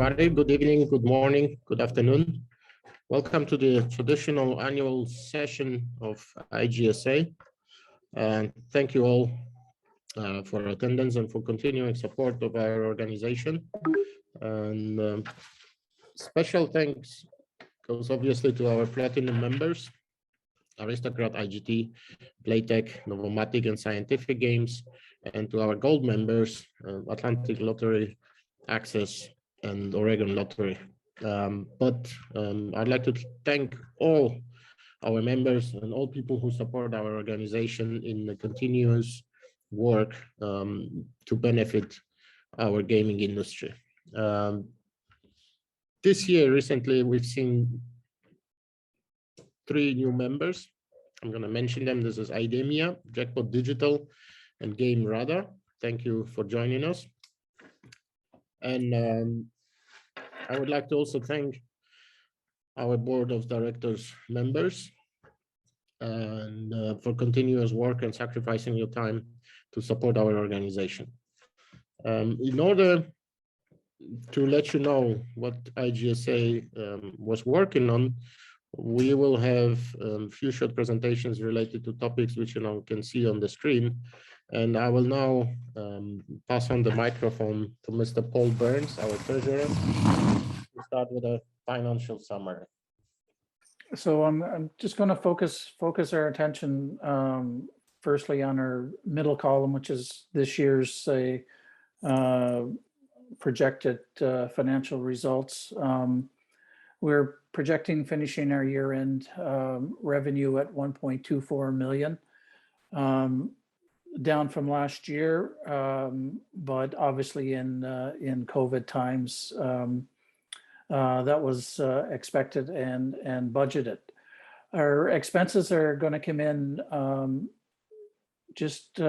everybody. Good evening, good morning, good afternoon. Welcome to the traditional annual session of IGSA. And thank you all for attendance and for continuing support of our organization. And special thanks goes obviously to our platinum members, Aristocrat, IGT, Playtech, Novomatic, and Scientific Games, and to our gold members, Atlantic Lottery, Access, and Oregon Lottery. I'd like to thank all our members and all people who support our organization in the continuous work to benefit our gaming industry. This year, recently, we've seen 3 new members. I'm going to mention them. This is Idemia, Jackpot Digital, and Game Radar. Thank you for joining us. And I would like to also thank our board of directors members and for continuous work and sacrificing your time to support our organization. In order to let you know what IGSA was working on, we will have a few short presentations related to topics which you can see on the screen. And I will now pass on the microphone to Mr. Paul Burns, our treasurer, to start with a financial summary. So I'm just going to focus our attention firstly on our middle column, which is this year's projected financial results. We're projecting finishing our year-end revenue at 1.24 million. Down from last year, but obviously in COVID times, that was expected and budgeted. Our expenses are going to come in just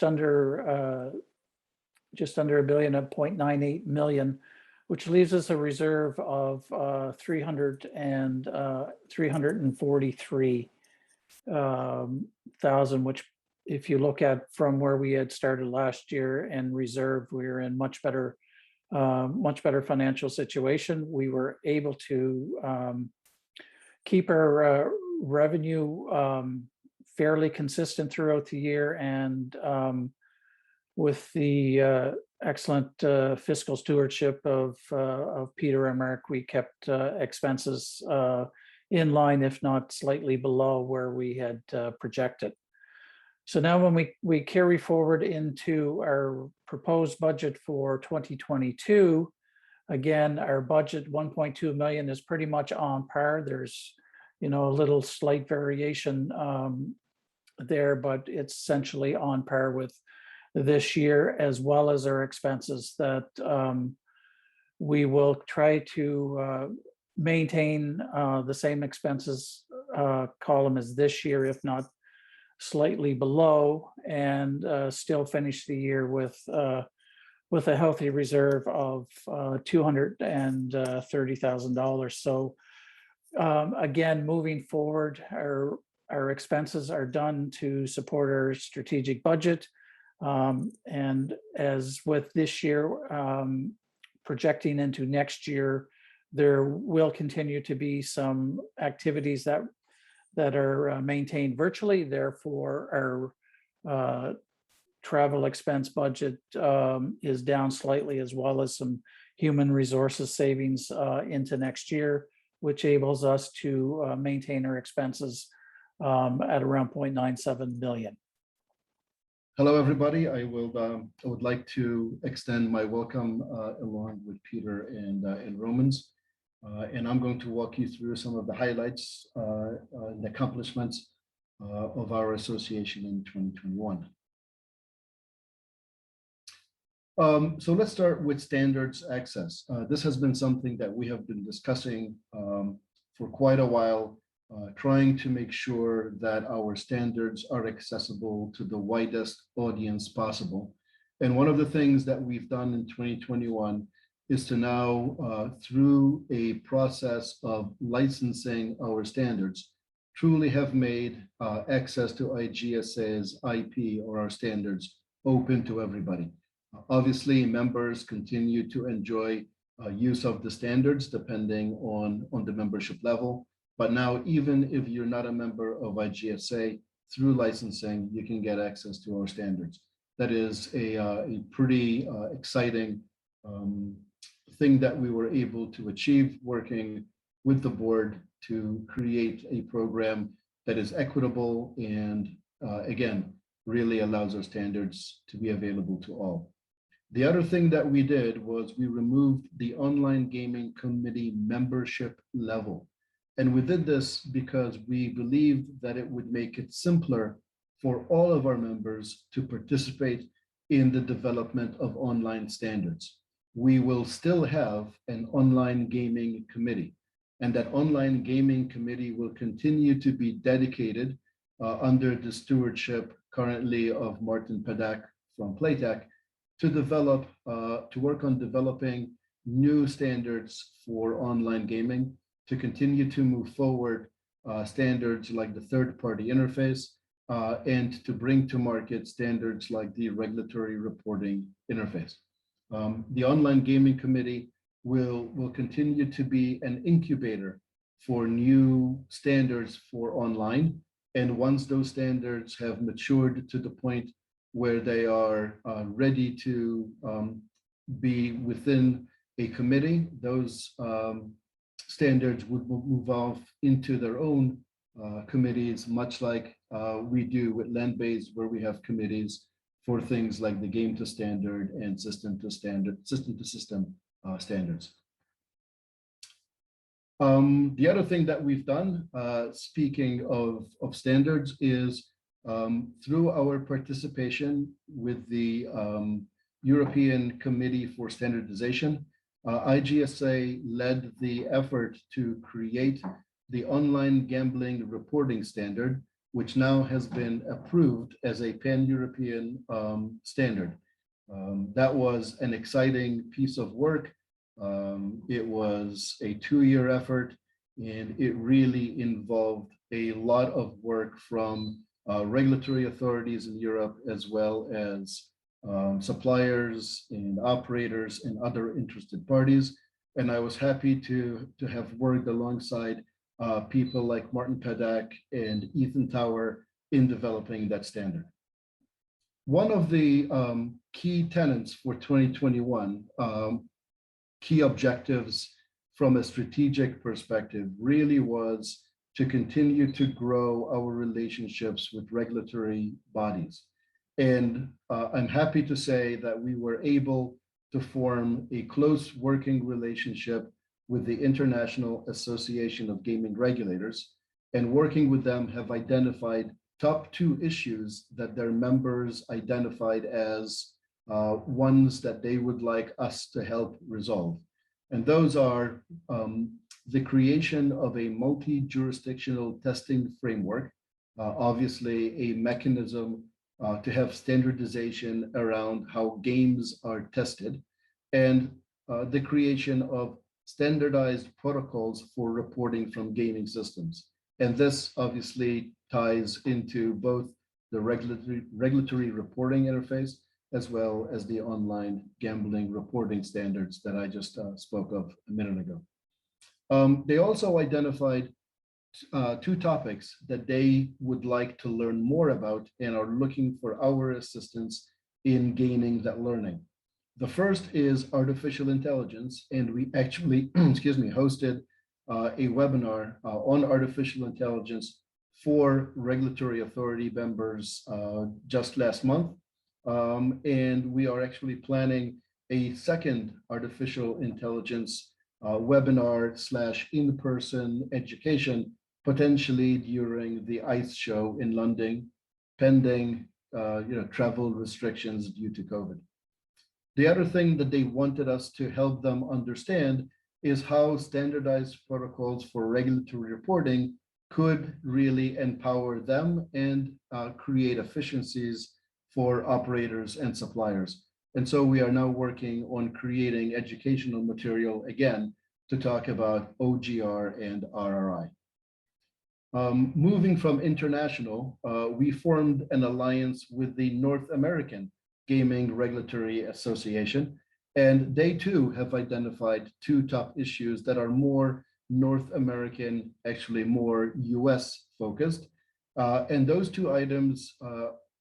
under a billion at 0.98 million, which leaves us a reserve of 343,000, which, if you look at from where we had started last year and reserved, we were in much better financial situation. We were able to keep our revenue fairly consistent throughout the year, and with the excellent fiscal stewardship of Peter and Mark, we kept expenses in line, if not slightly below where we had projected. So now when we carry forward into our proposed budget for 2022, again, our budget 1.2 million is pretty much on par. There's, a little slight variation there, but it's essentially on par with this year, as well as our expenses that we will try to maintain the same expenses column as this year, if not slightly below, and still finish the year with a healthy reserve of $230,000. So again, moving forward, our expenses are done to support our strategic budget, and as with this year, projecting into next year, there will continue to be some activities that are maintained virtually. Therefore, our travel expense budget is down slightly, as well as some human resources savings into next year, which enables us to maintain our expenses at around 0.97 million. Hello, everybody. I would like to extend my welcome along with Peter and Romans. And I'm going to walk you through some of the highlights and accomplishments of our association in 2021. So let's start with standards access. This has been something that we have been discussing for quite a while, trying to make sure that our standards are accessible to the widest audience possible. And one of the things that we've done in 2021 is to now, through a process of licensing our standards, truly have made access to IGSA's IP or our standards open to everybody. Obviously, members continue to enjoy use of the standards depending on the membership level. But now, even if you're not a member of IGSA, through licensing, you can get access to our standards. That is a pretty exciting thing that we were able to achieve working with the board to create a program that is equitable and again, really allows our standards to be available to all. The other thing that we did was we removed the online gaming committee membership level. And we did this because we believed that it would make it simpler for all of our members to participate in the development of online standards. We will still have an online gaming committee, and that online gaming committee will continue to be dedicated under the stewardship currently of Martin Padak from Playtech to work on developing new standards for online gaming, to continue to move forward standards like the third-party interface, and to bring to market standards like the regulatory reporting interface. The online gaming committee will continue to be an incubator for new standards for online. And once those standards have matured to the point where they are ready to be within a committee, those standards would move off into their own committees, much like we do with land-based, where we have committees for things like the game to standard and system to system standards. The other thing that we've done, speaking of standards, is through our participation with the European Committee for Standardization, IGSA led the effort to create the online gambling reporting standard, which now has been approved as a pan-European standard. That was an exciting piece of work. It was a 2-year effort, and it really involved a lot of work from regulatory authorities in Europe, as well as suppliers and operators and other interested parties. And I was happy to have worked alongside people like Martin Padak and Ethan Tower in developing that standard. One of the key tenets for 2021, key objectives from a strategic perspective, really was to continue to grow our relationships with regulatory bodies. And I'm happy to say that we were able to form a close working relationship with the International Association of Gaming Regulators, and working with them have identified top 2 issues that their members identified as ones that they would like us to help resolve. And those are the creation of a multi-jurisdictional testing framework, obviously a mechanism to have standardization around how games are tested, and the creation of standardized protocols for reporting from gaming systems. And this obviously ties into both the regulatory reporting interface, as well as the online gambling reporting standards that I just spoke of a minute ago. They also identified 2 topics that they would like to learn more about and are looking for our assistance in gaining that learning. The first is artificial intelligence, and we actually, hosted a webinar on artificial intelligence for regulatory authority members just last month. And we are actually planning a second artificial intelligence webinar / in-person education, potentially during the ICE show in London, pending travel restrictions due to COVID. The other thing that they wanted us to help them understand is how standardized protocols for regulatory reporting could really empower them and create efficiencies for operators and suppliers. And so we are now working on creating educational material, again, to talk about OGR and RRI. Moving from international, we formed an alliance with the North American Gaming Regulatory Association. And they too have identified two top issues that are more North American, actually more US focused. And those two items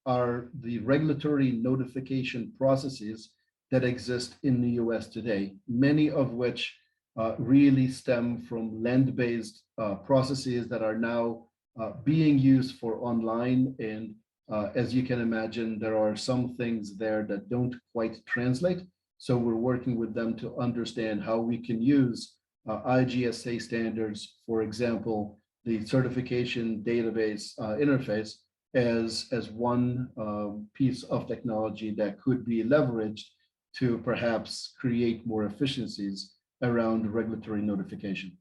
are the regulatory notification processes that exist in the US today, many of which really stem from land-based processes that are now being used for online. And as you can imagine, there are some things there that don't quite translate. So we're working with them to understand how we can use IGSA standards, for example, the certification database interface as one piece of technology that could be leveraged to perhaps create more efficiencies around regulatory notification.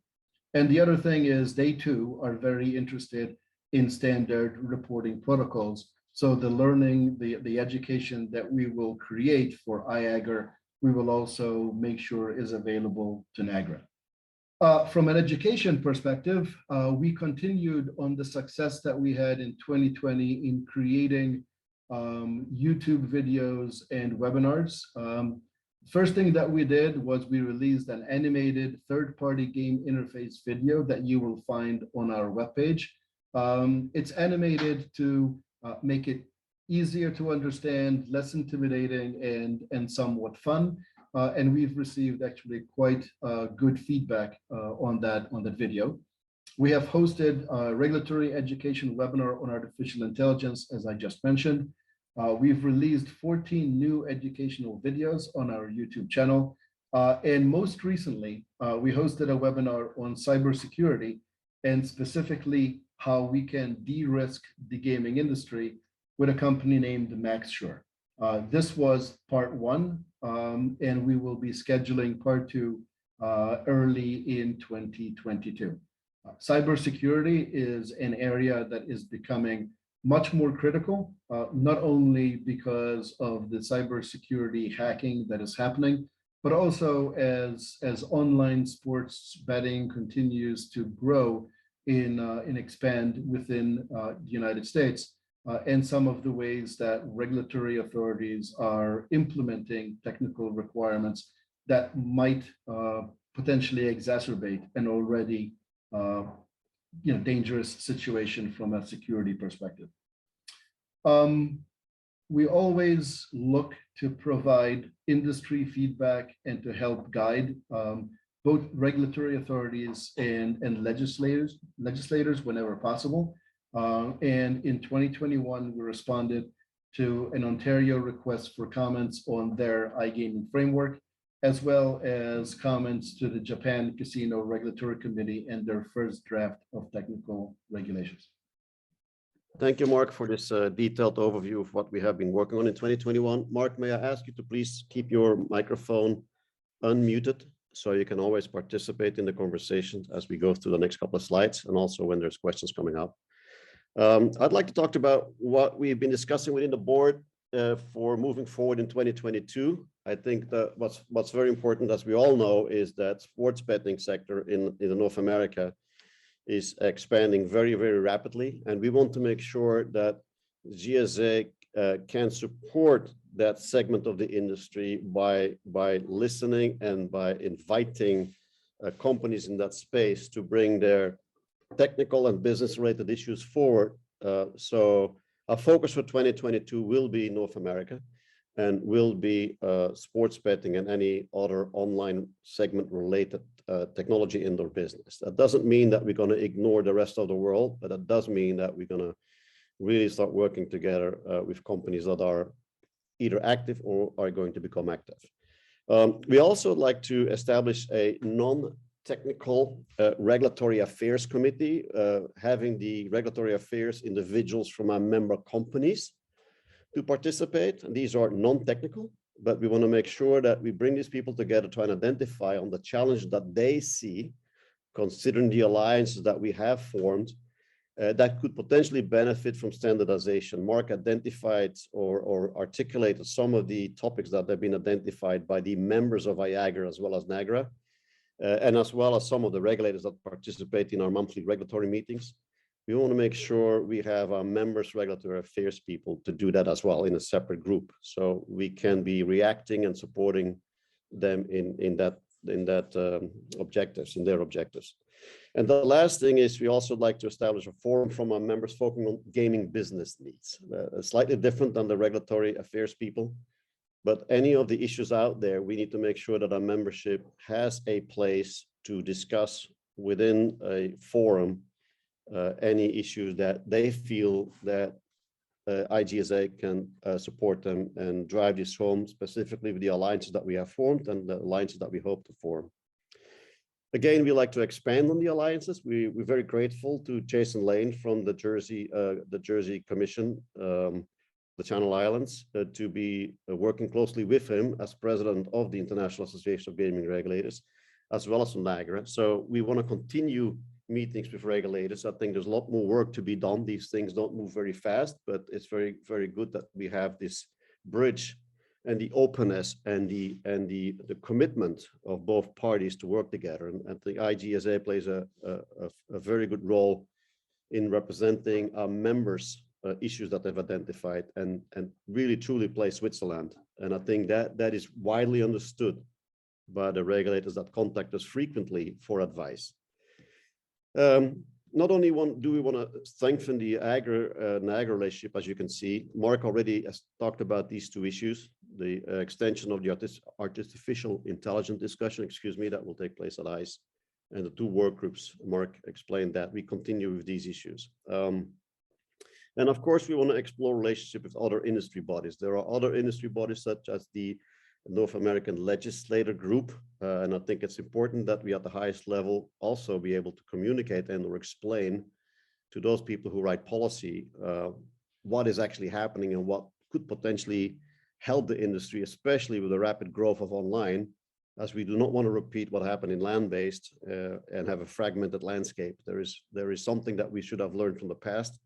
And the other thing is they too are very interested in standard reporting protocols. So the learning, the education that we will create for IAGR, we will also make sure is available to NAGRA. From an education perspective, we continued on the success that we had in 2020 in creating YouTube videos and webinars. First thing that we did was we released an animated third-party game interface video that you will find on our webpage. It's animated to make it easier to understand, less intimidating, and somewhat fun. And we've received actually quite good feedback on that video. We have hosted a regulatory education webinar on artificial intelligence, as I just mentioned. We've released 14 new educational videos on our YouTube channel. And most recently, we hosted a webinar on cybersecurity and specifically how we can de-risk the gaming industry with a company named MaxSure. This was part one, and we will be scheduling part two early in 2022. Cybersecurity is an area that is becoming much more critical, not only because of the cybersecurity hacking that is happening, but also as online sports betting continues to grow and expand within the United States, and some of the ways that regulatory authorities are implementing technical requirements that might potentially exacerbate an already dangerous situation from a security perspective. We always look to provide industry feedback and to help guide both regulatory authorities and legislators whenever possible. And in 2021, we responded to an Ontario request for comments on their iGaming framework, as well as comments to the Japan Casino Regulatory Committee and their first draft of technical regulations. Thank you, Mark, for this detailed overview of what we have been working on in 2021. Mark, may I ask you to please keep your microphone unmuted so you can always participate in the conversation as we go through the next couple of slides and also when there's questions coming up. I'd like to talk about what we've been discussing within the board for moving forward in 2022. I think that what's very important, as we all know, is that sports betting sector in North America is expanding very, very rapidly. And we want to make sure that GSA can support that segment of the industry by listening and by inviting companies in that space to bring their technical and business related issues forward. So our focus for 2022 will be North America and will be sports betting and any other online segment related technology in their business. That doesn't mean that we're going to ignore the rest of the world, but that does mean that we're going to really start working together with companies that are either active or are going to become active. We also like to establish a non-technical regulatory affairs committee, having the regulatory affairs individuals from our member companies to participate. And these are non-technical, but we want to make sure that we bring these people together to identify on the challenge that they see, considering the alliances that we have formed, that could potentially benefit from standardization. Mark identified or articulated some of the topics that have been identified by the members of IAGR as well as NAGRA, and as well as some of the regulators that participate in our monthly regulatory meetings. We want to make sure we have our members, regulatory affairs people to do that as well in a separate group. So we can be reacting and supporting them in their objectives. And the last thing is we also like to establish a forum from our members focusing on gaming business needs, slightly different than the regulatory affairs people. But any of the issues out there, we need to make sure that our membership has a place to discuss within a forum any issues that they feel that IGSA can support them and drive this home, specifically with the alliances that we have formed and the alliances that we hope to form. Again, we like to expand on the alliances. We're very grateful to Jason Lane from the Jersey Commission, the Channel Islands, to be working closely with him as president of the International Association of Gaming Regulators, as well as from NAGRA. So we want to continue meetings with regulators. I think there's a lot more work to be done. These things don't move very fast, but it's very, very good that we have this bridge and the openness and the commitment of both parties to work together. And I think IGSA plays a very good role in representing our members' issues that they've identified and really truly play Switzerland. And I think that is widely understood by the regulators that contact us frequently for advice. Not only do we want to strengthen the NAGRA relationship, as you can see, Mark already has talked about these two issues, the extension of the artificial intelligence discussion, that will take place at ICE, and the two work groups, Mark explained that. We continue with these issues. And of course, we want to explore relationship with other industry bodies. There are other industry bodies such as the North American Legislator Group. And I think it's important that we at the highest level also be able to communicate and or explain to those people who write policy what is actually happening and what could potentially help the industry, especially with the rapid growth of online, as we do not want to repeat what happened in land-based and have a fragmented landscape. There is something that we should have learned from the past,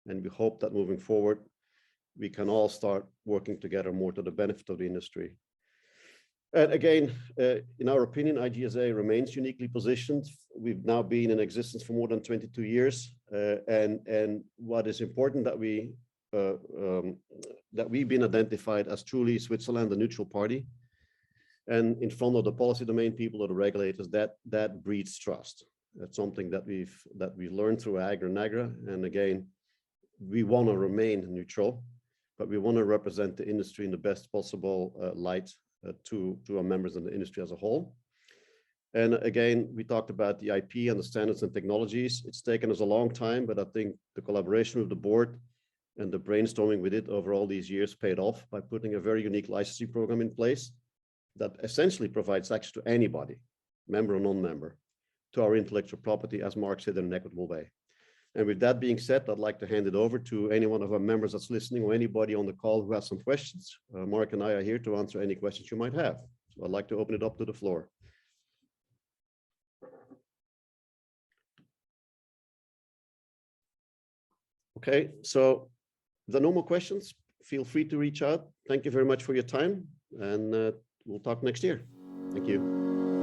and we hope that moving forward, we can all start working together more to the benefit of the industry. And again, in our opinion, IGSA remains uniquely positioned. We've now been in existence for more than 22 years. And what is important that we've been identified as truly Switzerland, a neutral party. And in front of the policy domain people or the regulators, that breeds trust. That's something that we've learned through AGRA and NAGRA. And again, we want to remain neutral, but we want to represent the industry in the best possible light to our members in the industry as a whole. And again, we talked about the IP and the standards and technologies. It's taken us a long time, but I think the collaboration with the board and the brainstorming we did over all these years paid off by putting a very unique licensing program in place that essentially provides access to anybody, member or non-member, to our intellectual property, as Mark said, in an equitable way. And with that being said, I'd like to hand it over to any one of our members that's listening or anybody on the call who has some questions. Mark and I are here to answer any questions you might have. So I'd like to open it up to the floor. Okay, so if there are no more questions, feel free to reach out. Thank you very much for your time, and we'll talk next year. Thank you.